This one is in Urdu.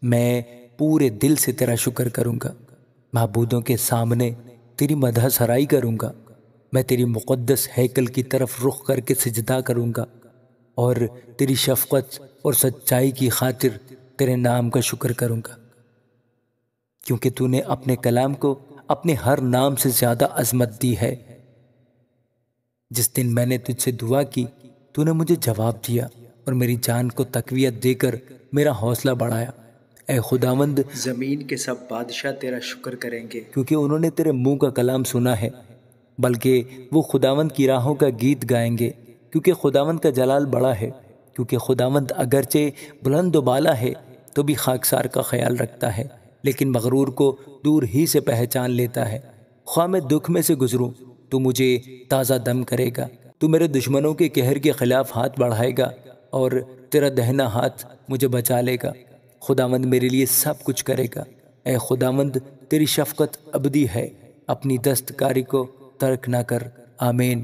میں پورے دل سے تیرا شکر کروں گا، معبودوں کے سامنے تیری مدح سرائی کروں گا۔ میں تیری مقدس ہیکل کی طرف رخ کر کے سجدہ کروں گا اور تیری شفقت اور سچائی کی خاطر تیرے نام کا شکر کروں گا، کیونکہ تو نے اپنے کلام کو اپنے ہر نام سے زیادہ عظمت دی ہے۔ جس دن میں نے تجھ سے دعا کی تو نے مجھے جواب دیا اور میری جان کو تقویت دے کر میرا حوصلہ بڑھایا۔ اے خداوند، زمین کے سب بادشاہ تیرا شکر کریں گے، کیونکہ انہوں نے تیرے منہ کا کلام سنا ہے، بلکہ وہ خداوند کی راہوں کا گیت گائیں گے، کیونکہ خداوند کا جلال بڑا ہے۔ کیونکہ خداوند اگرچہ بلند و بالا ہے تو بھی خاکسار کا خیال رکھتا ہے، لیکن مغرور کو دور ہی سے پہچان لیتا ہے۔ خواہ میں دکھ میں سے گزروں تو مجھے تازہ دم کرے گا، تو میرے دشمنوں کے قہر کے خلاف ہاتھ بڑھائے گا اور تیرا دہنا ہاتھ مجھے بچا لے گا۔ خداوند میرے لیے سب کچھ کرے گا۔ اے خداوند، تیری شفقت ابدی ہے، اپنی دستکاری کو ترک نہ کر۔ آمین۔